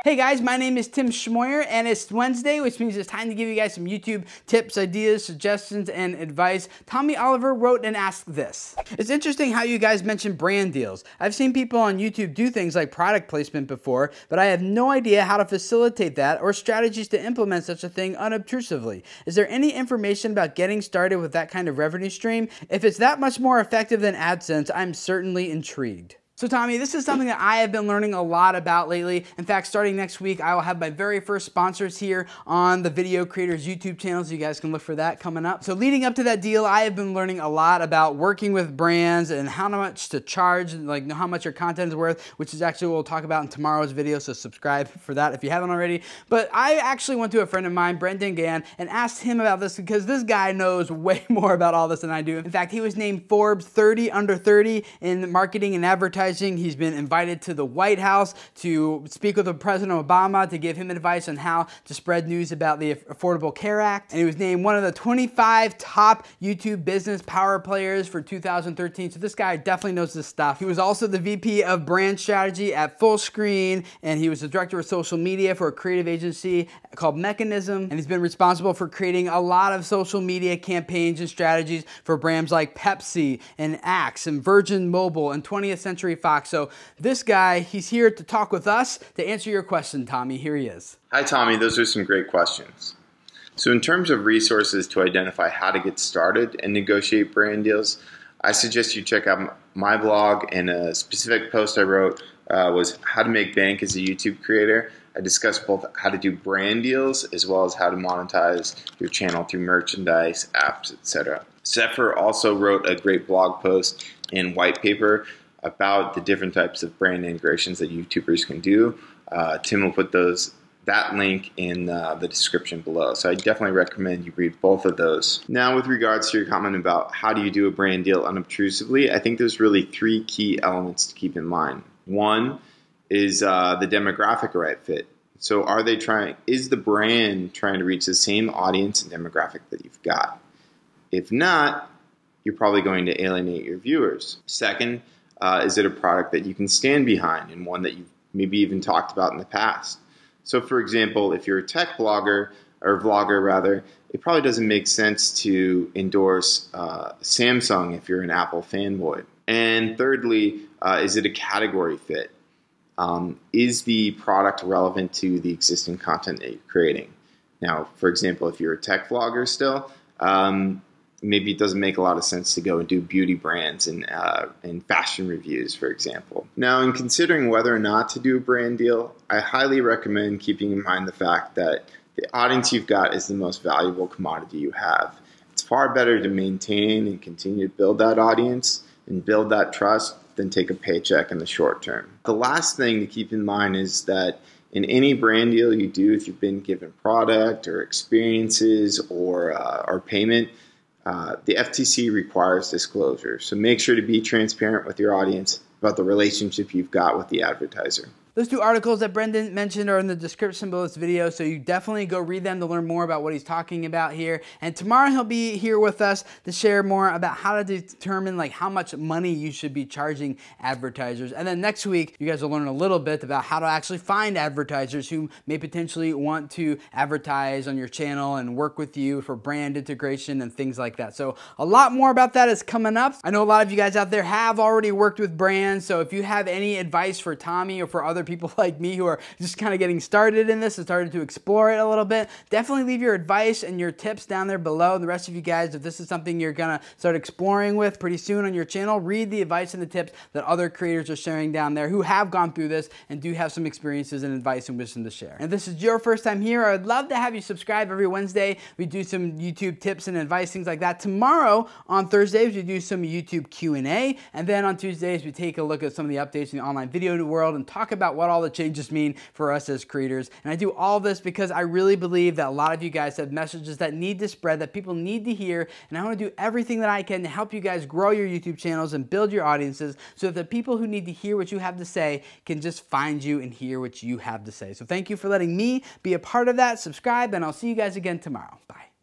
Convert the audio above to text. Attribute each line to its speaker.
Speaker 1: Hey guys, my name is Tim Schmoyer and it's Wednesday, which means it's time to give you guys some YouTube tips, ideas, suggestions, and advice. Tommy Oliver wrote and asked this. It's interesting how you guys mentioned brand deals. I've seen people on YouTube do things like product placement before, but I have no idea how to facilitate that or strategies to implement such a thing unobtrusively. Is there any information about getting started with that kind of revenue stream? If it's that much more effective than AdSense, I'm certainly intrigued. So Tommy, this is something that I have been learning a lot about lately. In fact, starting next week, I will have my very first sponsors here on the Video Creators YouTube channel, so you guys can look for that coming up. So leading up to that deal, I have been learning a lot about working with brands and how much to charge, like how much your content is worth, which is actually what we'll talk about in tomorrow's video, so subscribe for that if you haven't already. But I actually went to a friend of mine, Brendan Gahan, and asked him about this because this guy knows way more about all this than I do. In fact, he was named Forbes 30 under 30 in marketing and advertising. He's been invited to the White House to speak with President Obama to give him advice on how to spread news about the Affordable Care Act. And he was named one of the 25 top YouTube business power players for 2013. So this guy definitely knows this stuff. He was also the VP of brand strategy at Fullscreen, and he was the director of social media for a creative agency called Mechanism. And he's been responsible for creating a lot of social media campaigns and strategies for brands like Pepsi and Axe and Virgin Mobile and 20th Century Fox. So this guy, he's here to talk with us to answer your question, Tommy. Here he is.
Speaker 2: Hi, Tommy. Those are some great questions. So in terms of resources to identify how to get started and negotiate brand deals, I suggest you check out my blog, and a specific post I wrote was how to make bank as a YouTube creator. I discussed both how to do brand deals as well as how to monetize your channel through merchandise, apps, etc. Zephyr also wrote a great blog post and white paper about the different types of brand integrations that YouTubers can do. Tim will put that link in the description below. So I definitely recommend you read both of those. Now, with regards to your comment about how do you do a brand deal unobtrusively, I think there's really three key elements to keep in mind. One is the demographic right fit. So is the brand trying to reach the same audience and demographic that you've got? If not, you're probably going to alienate your viewers. Second, is it a product that you can stand behind and one that you've maybe even talked about in the past? So for example, if you're a tech blogger, or vlogger rather, it probably doesn't make sense to endorse Samsung if you're an Apple fanboy. And thirdly, is it a category fit? Is the product relevant to the existing content that you're creating? Now, for example, if you're a tech vlogger still, maybe it doesn't make a lot of sense to go and do beauty brands and fashion reviews, for example. Now, in considering whether or not to do a brand deal, I highly recommend keeping in mind the fact that the audience you've got is the most valuable commodity you have. It's far better to maintain and continue to build that audience and build that trust than take a paycheck in the short term. The last thing to keep in mind is that in any brand deal you do, if you've been given product or experiences or payment, the FTC requires disclosure. So make sure to be transparent with your audience about the relationship you've got with the advertiser.
Speaker 1: Those two articles that Brendan mentioned are in the description below this video, so you definitely go read them to learn more about what he's talking about here. And tomorrow he'll be here with us to share more about how to determine how much money you should be charging advertisers. And then next week, you guys will learn a little bit about how to actually find advertisers who may potentially want to advertise on your channel and work with you for brand integration and things like that. So a lot more about that is coming up. I know a lot of you guys out there have already worked with brands, so if you have any advice for Tommy or for other people like me who are just kind of getting started in this and started to explore it a little bit, definitely leave your advice and your tips down there below. And the rest of you guys, if this is something you're gonna start exploring with pretty soon on your channel, read the advice and the tips that other creators are sharing down there who have gone through this and do have some experiences and advice and wisdom to share. And if this is your first time here, I would love to have you subscribe. Every Wednesday we do some YouTube tips and advice, things like that. Tomorrow on Thursdays we do some YouTube Q&A, and then on Tuesdays we take a look at some of the updates in the online video world and talk about what all the changes mean for us as creators. And I do all this because I really believe that a lot of you guys have messages that need to spread, that people need to hear, and I want to do everything that I can to help you guys grow your YouTube channels and build your audiences so that the people who need to hear what you have to say can just find you and hear what you have to say. So thank you for letting me be a part of that. Subscribe, and I'll see you guys again tomorrow. Bye.